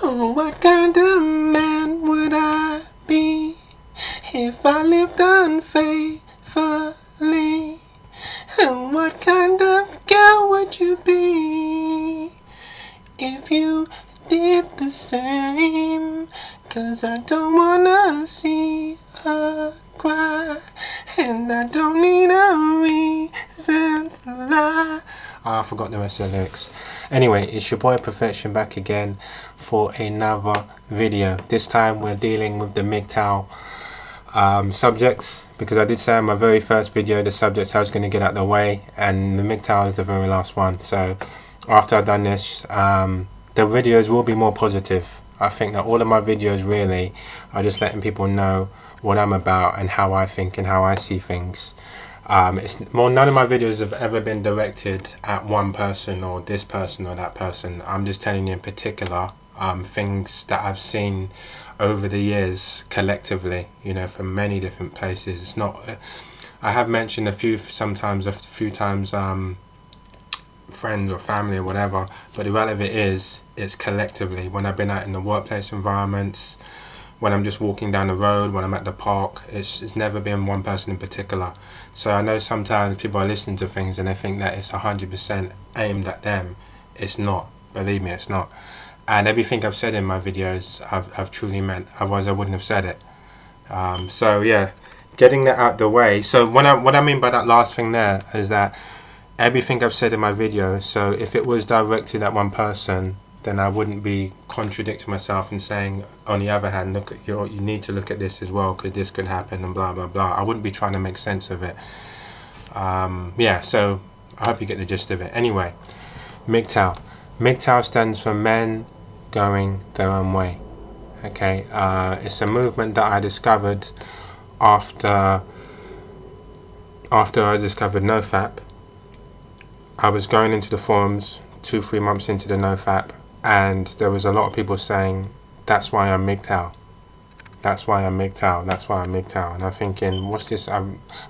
Oh, what kind of man would I be if I lived unfaithfully? And what kind of girl would you be if you did the same? 'Cause I don't wanna see her cry, and I don't need a reason to lie. I forgot the rest of the lyrics. Anyway, it's your boy Profection back again for another video. This time we're dealing with the MGTOW subjects, because I did say in my very first video the subjects I was going to get out of the way, and the MGTOW is the very last one. So after I've done this, the videos will be more positive. I think that all of my videos really are just letting people know what I'm about and how I think and how I see things. It's more, none of my videos have ever been directed at one person or this person or that person. I'm just telling you in particular things that I've seen over the years collectively, you know, from many different places. It's not, I have mentioned a few times friends or family or whatever, but the relevant is it's collectively. When I've been out in the workplace environments, when I'm just walking down the road, when I'm at the park, it's never been one person in particular. So I know sometimes people are listening to things and they think that it's 100% aimed at them. It's not, believe me, it's not. And everything I've said in my videos I've truly meant, otherwise I wouldn't have said it. So yeah, getting that out the way. So what I mean by that last thing there is that everything I've said in my video, so if it was directed at one person, then I wouldn't be contradicting myself and saying, on the other hand, look at you need to look at this as well, because this could happen and blah blah blah. I wouldn't be trying to make sense of it. Yeah, so I hope you get the gist of it. Anyway, MGTOW. MGTOW stands for Men Going Their Own Way. Okay, it's a movement that I discovered after I discovered NoFap. I was going into the forums 2-3 months into the NoFap, and there was a lot of people saying, that's why I'm MGTOW, that's why I'm MGTOW, that's why I'm MGTOW. And I'm thinking, what's this? I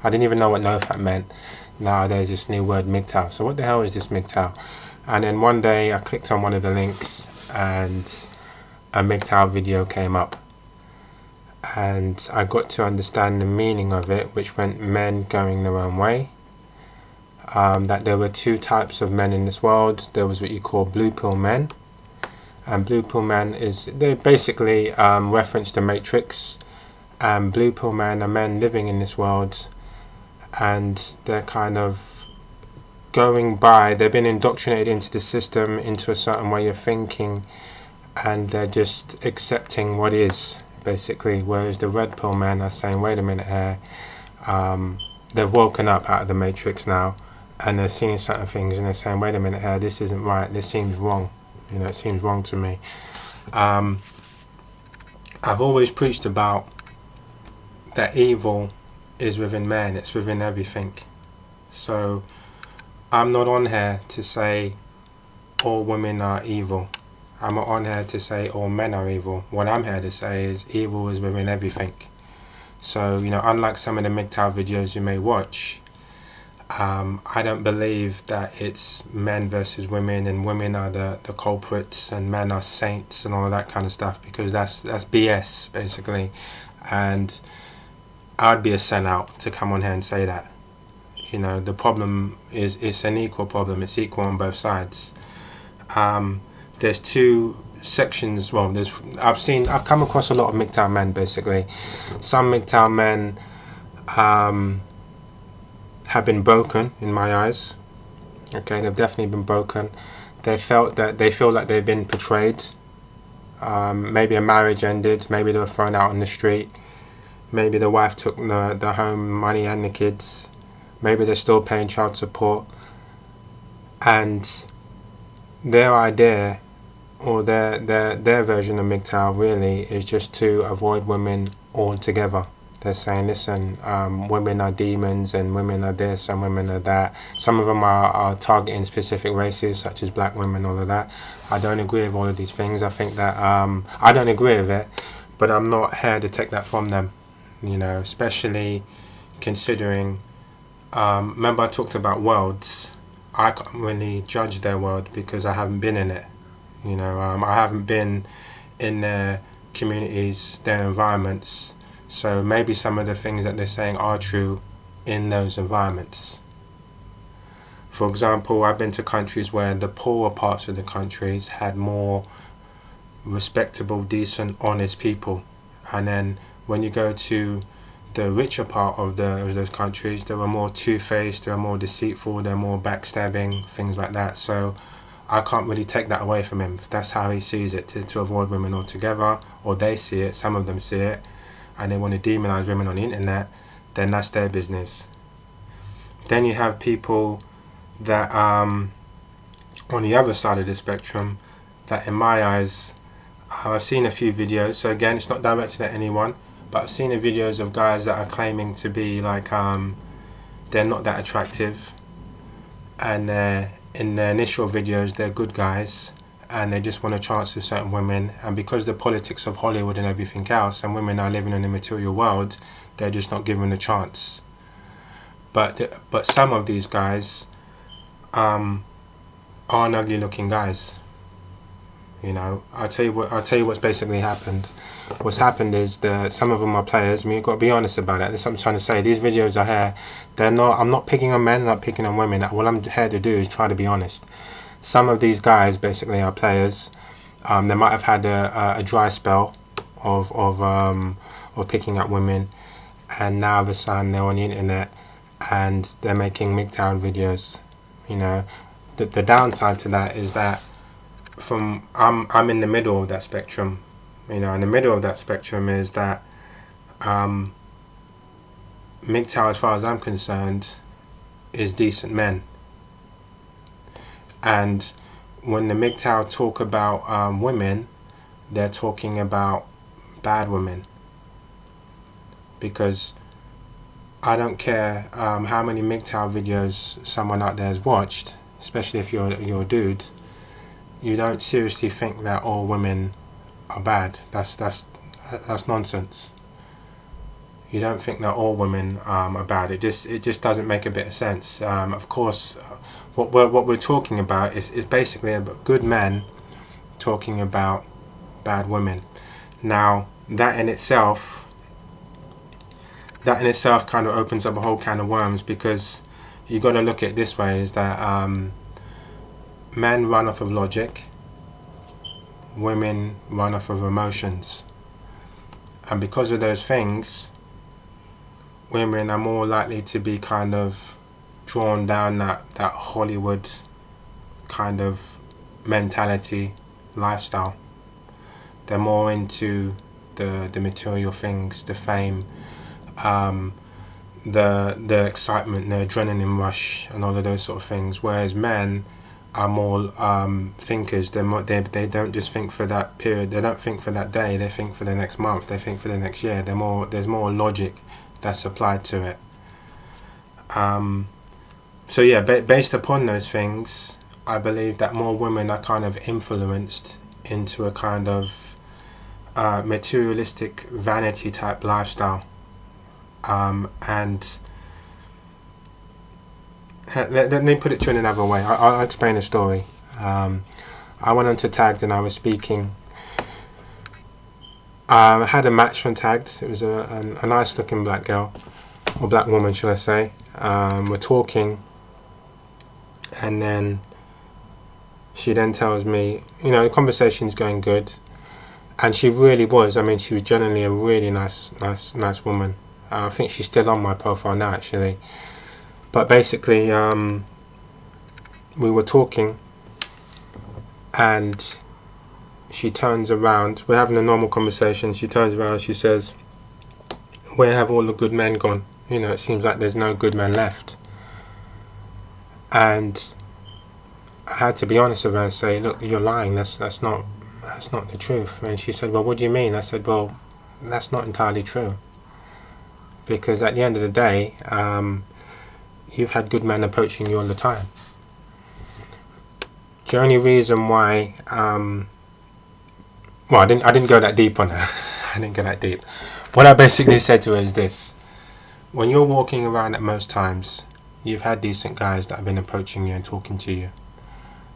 didn't even know what NoFap meant. Now there's this new word MGTOW, so what the hell is this MGTOW? And then one day I clicked on one of the links and a MGTOW video came up, and I got to understand the meaning of it, which meant men going their own way. That there were two types of men in this world. There was what you call blue pill men, and blue pill men they basically reference the Matrix, and blue pill men are men living in this world, and they're kind of going by, they've been indoctrinated into the system, into a certain way of thinking, and they're just accepting what is, basically. Whereas the red pill men are saying, wait a minute here, they've woken up out of the Matrix now, and they're seeing certain things and they're saying, wait a minute here, this isn't right, this seems wrong, you know, it seems wrong to me. I've always preached about that evil is within man, it's within everything. So I'm not on here to say all women are evil. I'm not on here to say all men are evil. What I'm here to say is evil is within everything. So, you know, unlike some of the MGTOW videos you may watch, I don't believe that it's men versus women and women are the culprits and men are saints and all of that kind of stuff, because that's BS basically. And I'd be a sellout to come on here and say that. You know, the problem is, it's an equal problem, it's equal on both sides. There's two sections. Well, I've come across a lot of MGTOW men basically. Some MGTOW men have been broken in my eyes. Okay, they've definitely been broken. They feel like they've been betrayed. Maybe a marriage ended, maybe they were thrown out on the street, maybe the wife took the home money and the kids, maybe they're still paying child support, and their idea or their version of MGTOW really is just to avoid women altogether. They're saying, listen, women are demons and women are this and women are that. Some of them are targeting specific races such as black women, all of that. I don't agree with all of these things. I think that I don't agree with it, but I'm not here to take that from them, you know, especially considering remember I talked about worlds. I can't really judge their world because I haven't been in it. You know, I haven't been in their communities, their environments. So maybe some of the things that they're saying are true in those environments. For example, I've been to countries where the poorer parts of the countries had more respectable, decent, honest people, and then when you go to the richer part of those countries, they were more two-faced, they were more deceitful, they're more backstabbing, things like that. So I can't really take that away from him. If that's how he sees it, to avoid women altogether, or they see it, some of them see it, and they want to demonize women on the internet, then that's their business. Then you have people that on the other side of the spectrum, that in my eyes, I've seen a few videos. So again, it's not directed at anyone, but I've seen the videos of guys that are claiming to be like they're not that attractive, and in their initial videos they're good guys, and they just want a chance with certain women, and because the politics of Hollywood and everything else, and women are living in the material world, they're just not given a chance. But some of these guys aren't ugly looking guys. You know, I'll tell you what's basically happened. What's happened is that some of them are players. I mean, you've got to be honest about it. That's what I'm trying to say. These videos are here. I'm not picking on men, I'm not picking on women. What I'm here to do is try to be honest. Some of these guys basically are players. They might have had a dry spell of picking up women, and now all of a sudden they're on the internet and they're making MGTOW videos. You know, the downside to that is that I'm in the middle of that spectrum. You know, in the middle of that spectrum is that MGTOW, as far as I'm concerned, is decent men. And when the MGTOW talk about women, they're talking about bad because I don't care how many MGTOW videos someone out there has watched, especially if you're a dude. You don't seriously think that all women are bad. That's nonsense. You don't think that all women are bad. It just doesn't make a bit of sense. Of course, what we're talking about is basically about good men talking about bad women. Now that in itself kind of opens up a whole can of worms, because you got to look at it this way: is that men run off of logic, women run off of emotions, and because of those things, women are more likely to be kind of drawn down that Hollywood kind of mentality, lifestyle. They're more into the material things, the fame, the excitement, the adrenaline rush, and all of those sort of things. Whereas men are more thinkers. They don't just think for that period. They don't think for that day. They think for the next month. They think for the next year. There's more logic that's applied to it. So yeah, based upon those things, I believe that more women are kind of influenced into a kind of materialistic vanity type lifestyle. And let me put it to you in another way. I'll explain the story. I went onto Tagged and I was speaking. I had a match on Tagged. It was a nice looking black girl, or black woman should I say. We're talking, and then she then tells me, you know, the conversation's going good, and she really was. I mean, she was genuinely a really nice woman. I think she's still on my profile now, actually. But basically, we were talking, and she turns around. We're having a normal conversation. She turns around. She says, "Where have all the good men gone? You know, it seems like there's no good men left." And I had to be honest with her and say, "Look, you're lying. That's not the truth." And she said, "Well, what do you mean?" I said, "Well, that's not entirely true. Because at the end of the day, you've had good men approaching you all the time. The only reason why, well, I didn't go that deep on her. I didn't go that deep. What I basically said to her is this: when you're walking around at most times, you've had decent guys that have been approaching you and talking to you.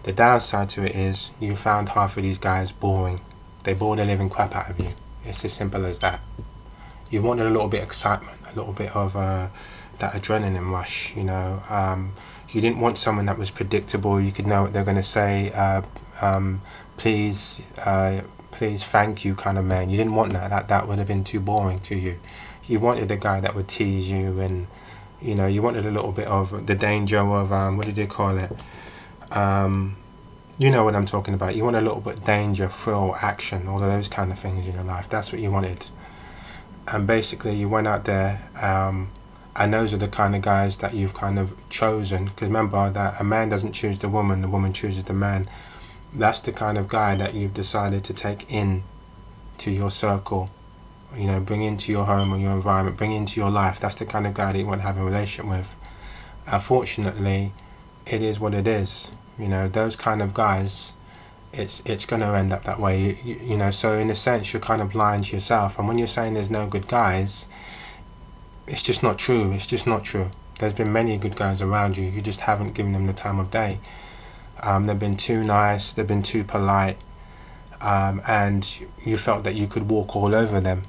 The downside to it is you found half of these guys boring. They bore the living crap out of you. It's as simple as that. You wanted a little bit of excitement, a little bit of that adrenaline rush, you know. You didn't want someone that was predictable. You could know what they're going to say. Please, please, thank you kind of man. You didn't want that. That would have been too boring to you. You wanted a guy that would tease you, and you know, you wanted a little bit of the danger of what did you call it? You know what I'm talking about. You want a little bit of danger, thrill, action, all of those kind of things in your life. That's what you wanted. And basically you went out there, and those are the kind of guys that you've kind of chosen, because remember that a man doesn't choose the woman chooses the man. That's the kind of guy that you've decided to take in to your circle, you know, bring into your home or your environment, bring into your life. That's the kind of guy that you want to have a relationship with. Unfortunately, it is what it is. You know, those kind of guys, it's going to end up that way. You know, so in a sense, you're kind of lying to yourself. And when you're saying there's no good guys, it's just not true. It's just not true. There's been many good guys around you. You just haven't given them the time of day. They've been too nice. They've been too polite. And you felt that you could walk all over them.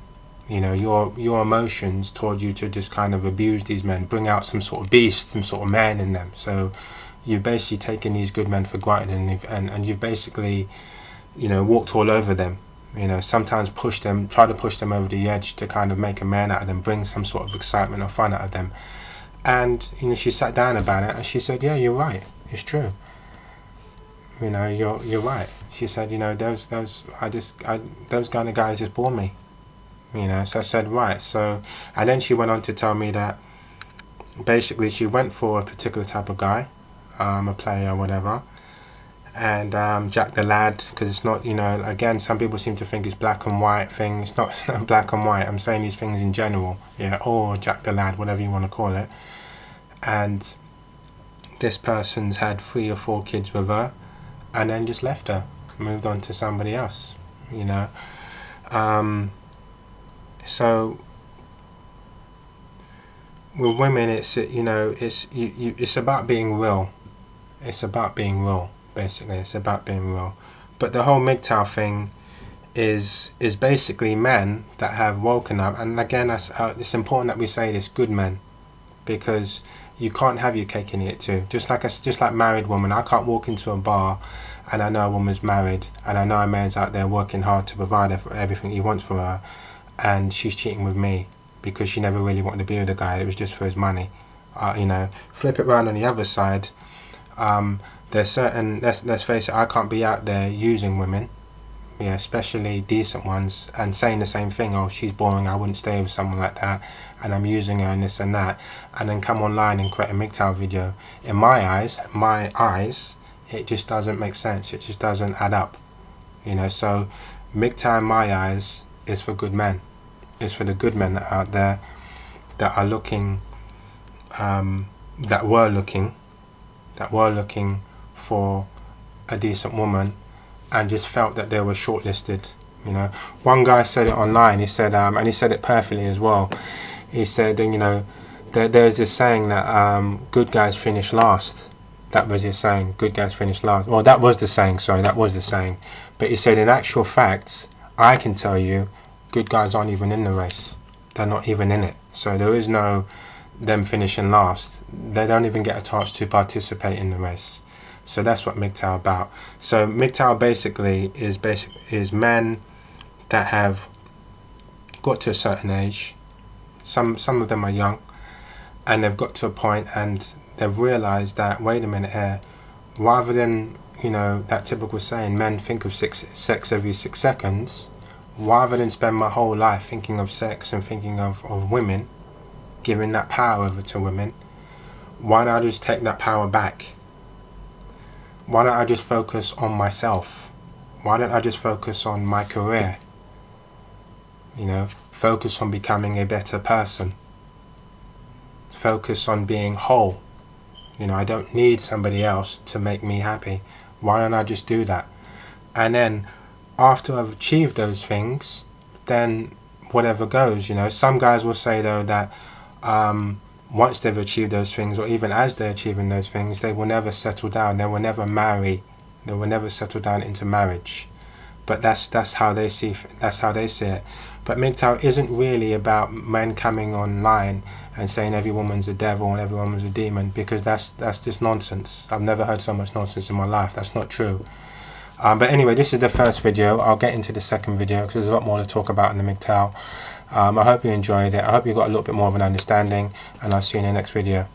You know, your emotions told you to just kind of abuse these men, bring out some sort of beast, some sort of man in them. So you've basically taken these good men for granted, and you've basically, you know, walked all over them. You know, sometimes try to push them over the edge to kind of make a man out of them, bring some sort of excitement or fun out of them. And you know, she sat down about it and she said, yeah, you're right, it's true. You know, you're right. She said, you know, those kind of guys just bore me. You know, so I said, right. So, and then she went on to tell me that basically she went for a particular type of guy, a player or whatever, and Jack the Lad, because it's not, you know, again, some people seem to think it's black and white thing. It's not black and white. I'm saying these things in general, yeah, or Jack the Lad, whatever you want to call it. And this person's had 3 or 4 kids with her, and then just left her, moved on to somebody else, you know. So with women, it's, you know, it's about being real. It's about being real, basically. It's about being real. But the whole MGTOW thing is basically men that have woken up. And again, it's important that we say this: good men, because you can't have your cake and eat it too. Just like married women, I can't walk into a bar and I know a woman's married, and I know a man's out there working hard to provide for everything he wants for her, and she's cheating with me because she never really wanted to be with a guy. It was just for his money. You know, flip it around on the other side. There's certain, let's face it, I can't be out there using women, yeah, especially decent ones, and saying the same thing: oh, she's boring, I wouldn't stay with someone like that, and I'm using her and this and that, and then come online and create a MGTOW video. In my eyes, it just doesn't make sense. It just doesn't add up, you know. So MGTOW in my eyes is for good men. It's for the good men that are out there, that are looking, that were looking for a decent woman, and just felt that they were shortlisted. You know, one guy said it online. He said, and he said it perfectly as well. He said, you know, there's this saying that good guys finish last. That was his saying. Good guys finish last. Well, that was the saying. Sorry, that was the saying. But he said, in actual fact, I can tell you, good guys aren't even in the race. They're not even in it. So there is no them finishing last. They don't even get a chance to participate in the race. So that's what MGTOW about. So MGTOW basically is men that have got to a certain age. Some of them are young, and they've got to a point and they've realized that, wait a minute here, rather than, you know, that typical saying, men think of sex every 6 seconds, rather than spend my whole life thinking of sex and thinking of women, giving that power over to women, why don't I just take that power back? Why don't I just focus on myself? Why don't I just focus on my career? You know, focus on becoming a better person. Focus on being whole. You know, I don't need somebody else to make me happy. Why don't I just do that? And then after I've achieved those things, then whatever goes. You know, some guys will say though that once they've achieved those things, or even as they're achieving those things, they will never settle down. They will never marry. They will never settle down into marriage. but that's how they see it. But MGTOW isn't really about men coming online and saying every woman's a devil and every woman's a demon, because that's just nonsense. I've never heard so much nonsense in my life. That's not true. But anyway, this is the first video. I'll get into the second video because there's a lot more to talk about in the MGTOW. I hope you enjoyed it. I hope you got a little bit more of an understanding, and I'll see you in the next video.